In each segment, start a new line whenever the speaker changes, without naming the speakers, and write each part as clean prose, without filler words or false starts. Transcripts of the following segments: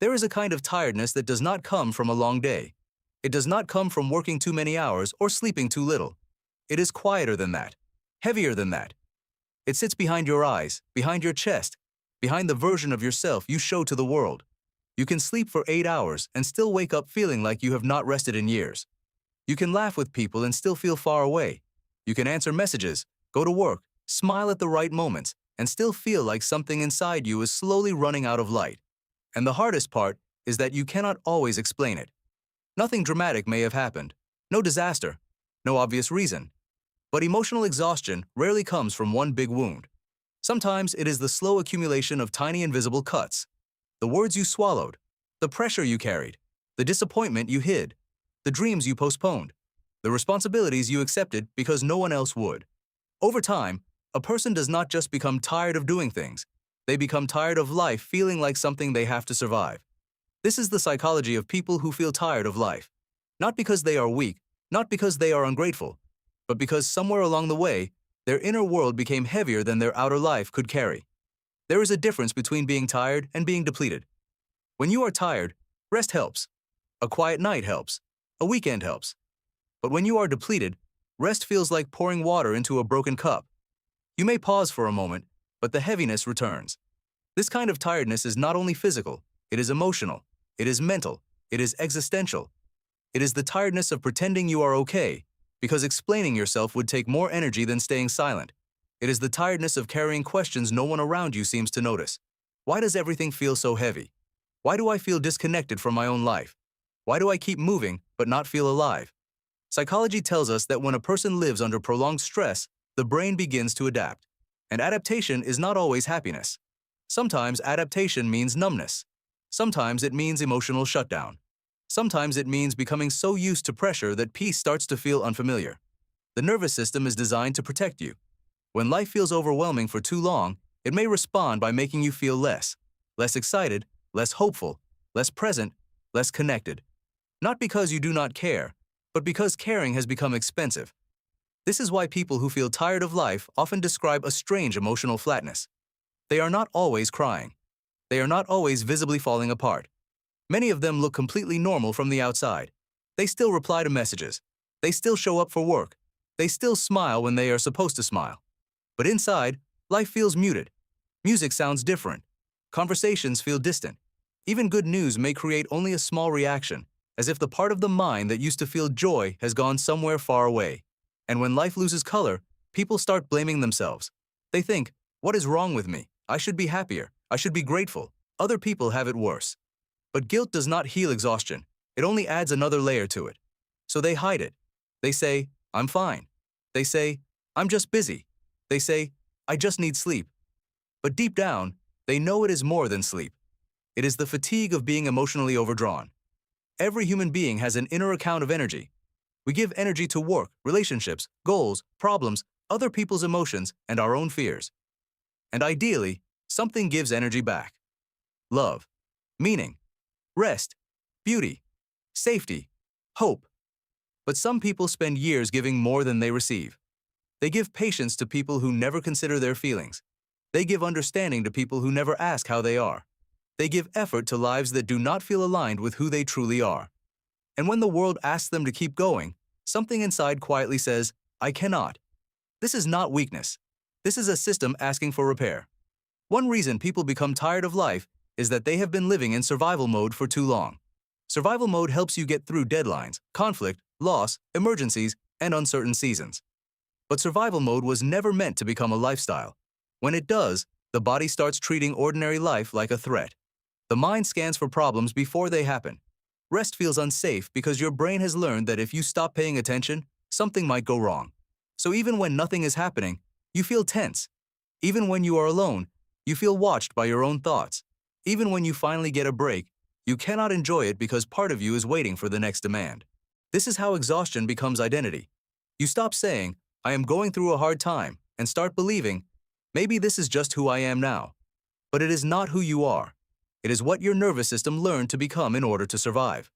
There is a kind of tiredness that does not come from a long day. It does not come from working too many hours or sleeping too little. It is quieter than that, heavier than that. It sits behind your eyes, behind your chest, behind the version of yourself you show to the world. You can sleep for 8 hours and still wake up feeling like you have not rested in years. You can laugh with people and still feel far away. You can answer messages, go to work, smile at the right moments, and still feel like something inside you is slowly running out of light. And the hardest part is that you cannot always explain it. Nothing dramatic may have happened, no disaster, no obvious reason. But emotional exhaustion rarely comes from one big wound. Sometimes it is the slow accumulation of tiny invisible cuts. The words you swallowed, the pressure you carried, the disappointment you hid, the dreams you postponed, the responsibilities you accepted because no one else would. Over time, a person does not just become tired of doing things, they become tired of life feeling like something they have to survive. This is the psychology of people who feel tired of life. Not because they are weak, not because they are ungrateful, but because somewhere along the way, their inner world became heavier than their outer life could carry. There is a difference between being tired and being depleted. When you are tired, rest helps. A quiet night helps. A weekend helps. But when you are depleted, rest feels like pouring water into a broken cup. You may pause for a moment, but the heaviness returns. This kind of tiredness is not only physical, it is emotional, it is mental, it is existential. It is the tiredness of pretending you are okay, because explaining yourself would take more energy than staying silent. It is the tiredness of carrying questions no one around you seems to notice. Why does everything feel so heavy? Why do I feel disconnected from my own life? Why do I keep moving but not feel alive? Psychology tells us that when a person lives under prolonged stress, the brain begins to adapt. And adaptation is not always happiness. Sometimes adaptation means numbness. Sometimes it means emotional shutdown. Sometimes it means becoming so used to pressure that peace starts to feel unfamiliar. The nervous system is designed to protect you. When life feels overwhelming for too long, it may respond by making you feel less excited, less hopeful, less present, less connected. Not because you do not care, but because caring has become expensive. This is why people who feel tired of life often describe a strange emotional flatness. They are not always crying. They are not always visibly falling apart. Many of them look completely normal from the outside. They still reply to messages. They still show up for work. They still smile when they are supposed to smile. But inside, life feels muted. Music sounds different. Conversations feel distant. Even good news may create only a small reaction, as if the part of the mind that used to feel joy has gone somewhere far away. And when life loses color, people start blaming themselves. They think, what is wrong with me? I should be happier. I should be grateful. Other people have it worse. But guilt does not heal exhaustion. It only adds another layer to it. So they hide it. They say, I'm fine. They say, I'm just busy. They say, I just need sleep. But deep down, they know it is more than sleep. It is the fatigue of being emotionally overdrawn. Every human being has an inner account of energy. We give energy to work, relationships, goals, problems, other people's emotions, and our own fears. And ideally, something gives energy back. Love, meaning, rest, beauty, safety, hope. But some people spend years giving more than they receive. They give patience to people who never consider their feelings. They give understanding to people who never ask how they are. They give effort to lives that do not feel aligned with who they truly are. And when the world asks them to keep going, something inside quietly says, I cannot. This is not weakness. This is a system asking for repair. One reason people become tired of life is that they have been living in survival mode for too long. Survival mode helps you get through deadlines, conflict, loss, emergencies, and uncertain seasons. But survival mode was never meant to become a lifestyle. When it does, the body starts treating ordinary life like a threat. The mind scans for problems before they happen. Rest feels unsafe because your brain has learned that if you stop paying attention, something might go wrong. So even when nothing is happening, you feel tense. Even when you are alone, you feel watched by your own thoughts. Even when you finally get a break, you cannot enjoy it because part of you is waiting for the next demand. This is how exhaustion becomes identity. You stop saying, I am going through a hard time, and start believing, maybe this is just who I am now. But it is not who you are. It is what your nervous system learned to become in order to survive.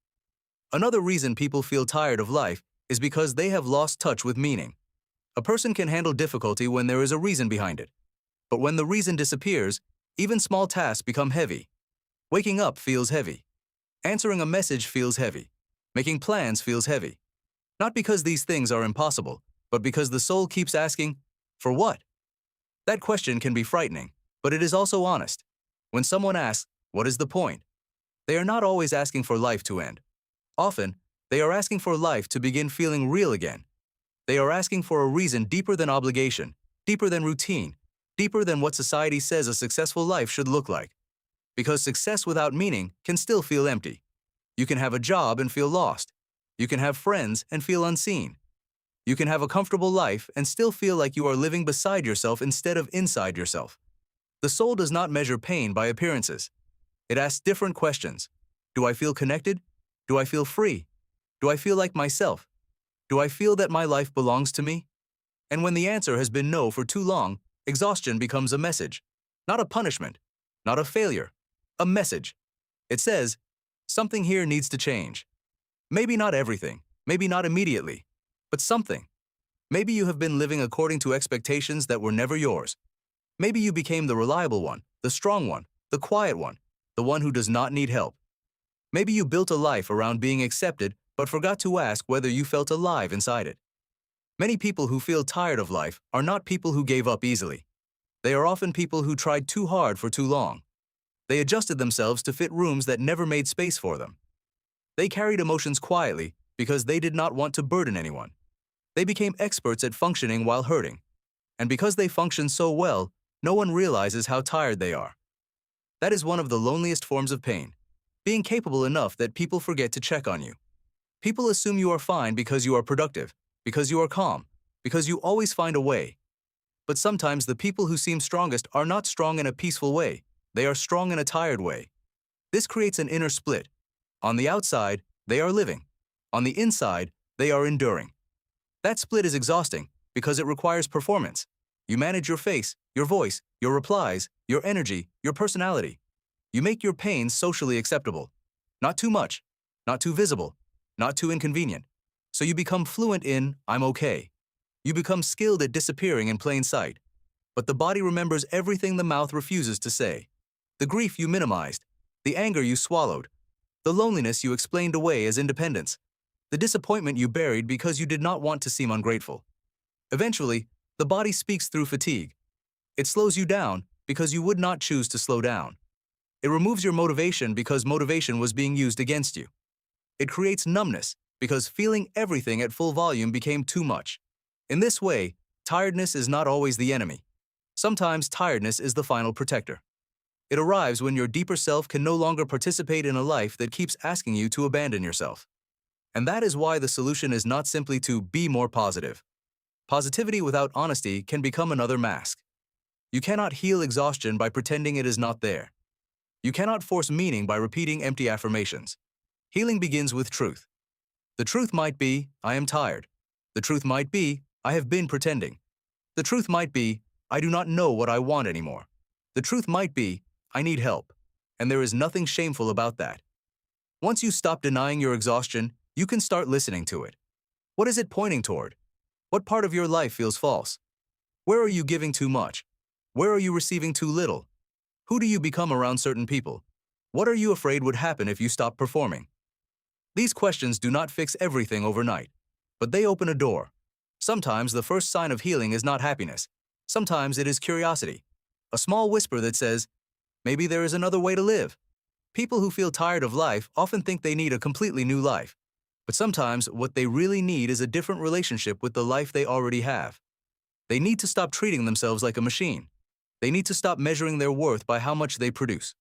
Another reason people feel tired of life is because they have lost touch with meaning. A person can handle difficulty when there is a reason behind it. But when the reason disappears, even small tasks become heavy. Waking up feels heavy. Answering a message feels heavy. Making plans feels heavy. Not because these things are impossible, but because the soul keeps asking, for what? That question can be frightening, but it is also honest. When someone asks, what is the point? They are not always asking for life to end. Often, they are asking for life to begin feeling real again. They are asking for a reason deeper than obligation, deeper than routine, deeper than what society says a successful life should look like. Because success without meaning can still feel empty. You can have a job and feel lost. You can have friends and feel unseen. You can have a comfortable life and still feel like you are living beside yourself instead of inside yourself. The soul does not measure pain by appearances. It asks different questions. Do I feel connected? Do I feel free? Do I feel like myself? Do I feel that my life belongs to me? And when the answer has been no for too long, exhaustion becomes a message. Not a punishment. Not a failure. A message. It says, something here needs to change. Maybe not everything. Maybe not immediately. But something. Maybe you have been living according to expectations that were never yours. Maybe you became the reliable one, the strong one, the quiet one, the one who does not need help. Maybe you built a life around being accepted but forgot to ask whether you felt alive inside it. Many people who feel tired of life are not people who gave up easily. They are often people who tried too hard for too long. They adjusted themselves to fit rooms that never made space for them. They carried emotions quietly because they did not want to burden anyone. They became experts at functioning while hurting. And because they function so well, no one realizes how tired they are. That is one of the loneliest forms of pain, being capable enough that people forget to check on you. People assume you are fine because you are productive, because you are calm, because you always find a way. But sometimes the people who seem strongest are not strong in a peaceful way. They are strong in a tired way. This creates an inner split. On the outside, they are living. On the inside, they are enduring. That split is exhausting because it requires performance. You manage your face, your voice, your replies, your energy, your personality. You make your pain socially acceptable. Not too much, not too visible, not too inconvenient. So you become fluent in, I'm okay. You become skilled at disappearing in plain sight. But the body remembers everything the mouth refuses to say. The grief you minimized, the anger you swallowed, the loneliness you explained away as independence, the disappointment you buried because you did not want to seem ungrateful. Eventually, the body speaks through fatigue. It slows you down because you would not choose to slow down. It removes your motivation because motivation was being used against you. It creates numbness because feeling everything at full volume became too much. In this way, tiredness is not always the enemy. Sometimes tiredness is the final protector. It arrives when your deeper self can no longer participate in a life that keeps asking you to abandon yourself. And that is why the solution is not simply to be more positive. Positivity without honesty can become another mask. You cannot heal exhaustion by pretending it is not there. You cannot force meaning by repeating empty affirmations. Healing begins with truth. The truth might be, I am tired. The truth might be, I have been pretending. The truth might be, I do not know what I want anymore. The truth might be, I need help. And there is nothing shameful about that. Once you stop denying your exhaustion, you can start listening to it. What is it pointing toward? What part of your life feels false? Where are you giving too much? Where are you receiving too little? Who do you become around certain people? What are you afraid would happen if you stop performing? These questions do not fix everything overnight, but they open a door. Sometimes the first sign of healing is not happiness. Sometimes it is curiosity, a small whisper that says, maybe there is another way to live. People who feel tired of life often think they need a completely new life. But sometimes what they really need is a different relationship with the life they already have. They need to stop treating themselves like a machine. They need to stop measuring their worth by how much they produce.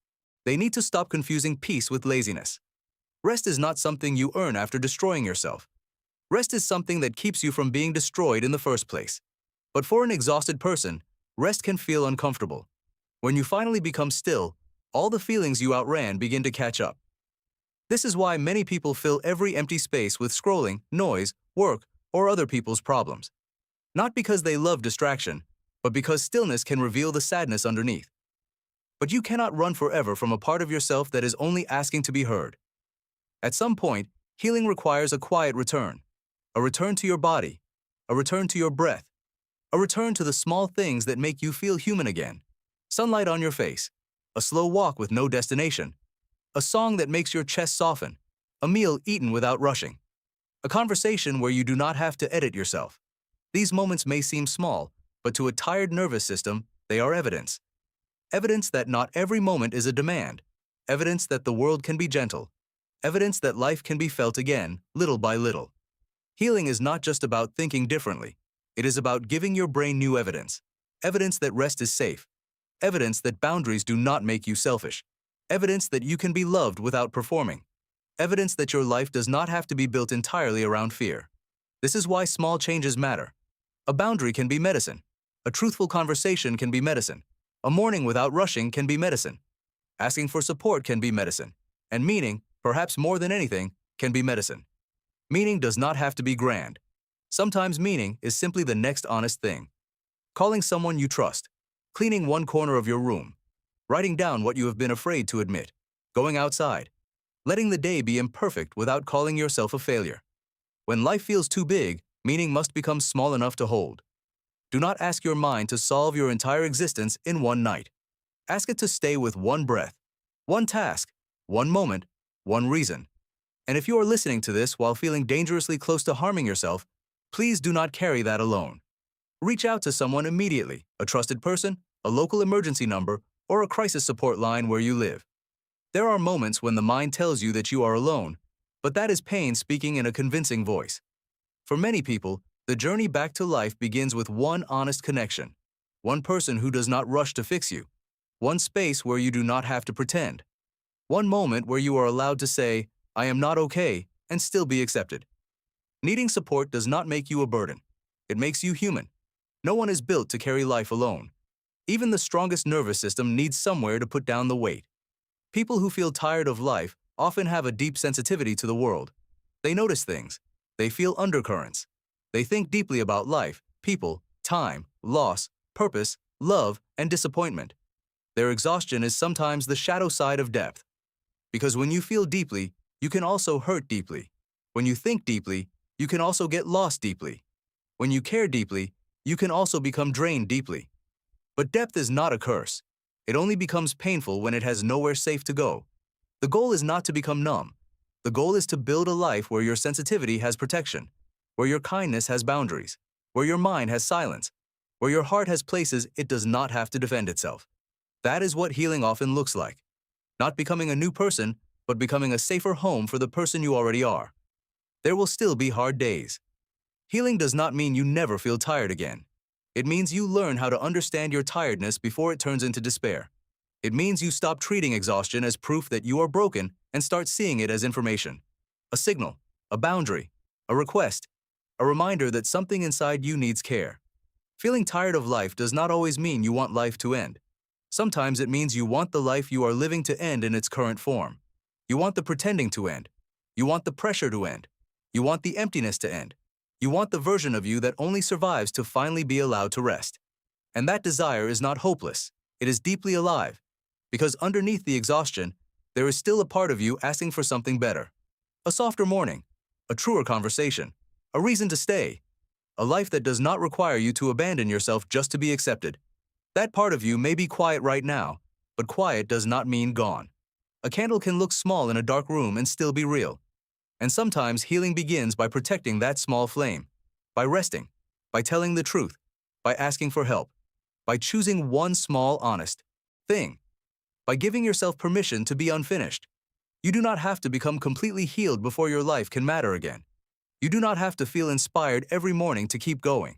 They need to stop confusing peace with laziness. Rest is not something you earn after destroying yourself. Rest is something that keeps you from being destroyed in the first place. But for an exhausted person, rest can feel uncomfortable. When you finally become still, all the feelings you outran begin to catch up. This is why many people fill every empty space with scrolling, noise, work, or other people's problems. Not because they love distraction, but because stillness can reveal the sadness underneath. But you cannot run forever from a part of yourself that is only asking to be heard. At some point, healing requires a quiet return. A return to your body. A return to your breath. A return to the small things that make you feel human again. Sunlight on your face. A slow walk with no destination. A song that makes your chest soften. A meal eaten without rushing. A conversation where you do not have to edit yourself. These moments may seem small, but to a tired nervous system, they are evidence. Evidence that not every moment is a demand. Evidence that the world can be gentle. Evidence that life can be felt again, little by little. Healing is not just about thinking differently. It is about giving your brain new evidence. Evidence that rest is safe. Evidence that boundaries do not make you selfish. Evidence that you can be loved without performing. Evidence that your life does not have to be built entirely around fear. This is why small changes matter. A boundary can be medicine. A truthful conversation can be medicine. A morning without rushing can be medicine. Asking for support can be medicine. And meaning, perhaps more than anything, can be medicine. Meaning does not have to be grand. Sometimes meaning is simply the next honest thing. Calling someone you trust. Cleaning one corner of your room. Writing down what you have been afraid to admit. Going outside. Letting the day be imperfect without calling yourself a failure. When life feels too big, meaning must become small enough to hold. Do not ask your mind to solve your entire existence in one night. Ask it to stay with one breath, one task, one moment, one reason. And if you are listening to this while feeling dangerously close to harming yourself, please do not carry that alone. Reach out to someone immediately, a trusted person, a local emergency number, or a crisis support line where you live. There are moments when the mind tells you that you are alone, but that is pain speaking in a convincing voice. For many people, the journey back to life begins with one honest connection, one person who does not rush to fix you, one space where you do not have to pretend, one moment where you are allowed to say, "I am not okay," and still be accepted. Needing support does not make you a burden. It makes you human. No one is built to carry life alone. Even the strongest nervous system needs somewhere to put down the weight. People who feel tired of life often have a deep sensitivity to the world. They notice things. They feel undercurrents. They think deeply about life, people, time, loss, purpose, love, and disappointment. Their exhaustion is sometimes the shadow side of depth. Because when you feel deeply, you can also hurt deeply. When you think deeply, you can also get lost deeply. When you care deeply, you can also become drained deeply. But depth is not a curse. It only becomes painful when it has nowhere safe to go. The goal is not to become numb. The goal is to build a life where your sensitivity has protection, where your kindness has boundaries, where your mind has silence, where your heart has places it does not have to defend itself. That is what healing often looks like. Not becoming a new person, but becoming a safer home for the person you already are. There will still be hard days. Healing does not mean you never feel tired again. It means you learn how to understand your tiredness before it turns into despair. It means you stop treating exhaustion as proof that you are broken and start seeing it as information. A signal, a boundary, a request, a reminder that something inside you needs care. Feeling tired of life does not always mean you want life to end. Sometimes it means you want the life you are living to end in its current form. You want the pretending to end. You want the pressure to end. You want the emptiness to end. You want the version of you that only survives to finally be allowed to rest. And that desire is not hopeless. It is deeply alive. Because underneath the exhaustion, there is still a part of you asking for something better. A softer morning, a truer conversation, a reason to stay, a life that does not require you to abandon yourself just to be accepted. That part of you may be quiet right now, but quiet does not mean gone. A candle can look small in a dark room and still be real. And sometimes healing begins by protecting that small flame, by resting, by telling the truth, by asking for help, by choosing one small, honest thing, by giving yourself permission to be unfinished. You do not have to become completely healed before your life can matter again. You do not have to feel inspired every morning to keep going.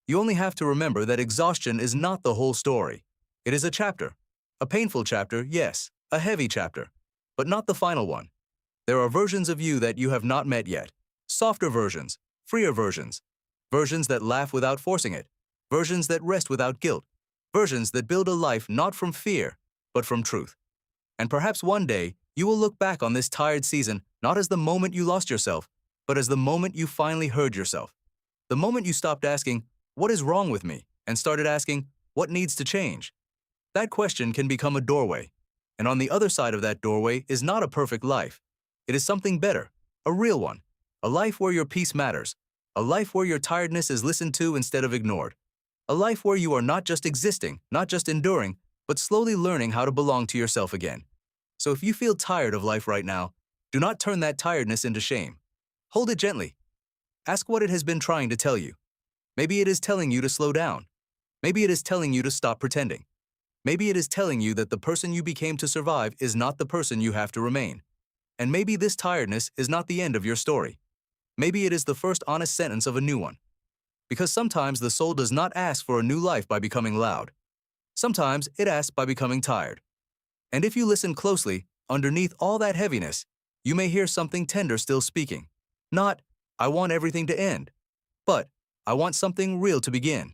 You only have to remember that exhaustion is not the whole story. It is a chapter. A painful chapter, yes, a heavy chapter, but not the final one. There are versions of you that you have not met yet. Softer versions, freer versions, versions that laugh without forcing it, versions that rest without guilt, versions that build a life not from fear, but from truth. And perhaps one day, you will look back on this tired season not as the moment you lost yourself, but as the moment you finally heard yourself. The moment you stopped asking, "What is wrong with me?" and started asking, "What needs to change?" That question can become a doorway. And on the other side of that doorway is not a perfect life. It is something better, a real one, a life where your peace matters, a life where your tiredness is listened to instead of ignored, a life where you are not just existing, not just enduring, but slowly learning how to belong to yourself again. So if you feel tired of life right now, do not turn that tiredness into shame. Hold it gently. Ask what it has been trying to tell you. Maybe it is telling you to slow down. Maybe it is telling you to stop pretending. Maybe it is telling you that the person you became to survive is not the person you have to remain. And maybe this tiredness is not the end of your story. Maybe it is the first honest sentence of a new one. Because sometimes the soul does not ask for a new life by becoming loud. Sometimes it asks by becoming tired. And if you listen closely, underneath all that heaviness, you may hear something tender still speaking. Not, I want everything to end, but I want something real to begin.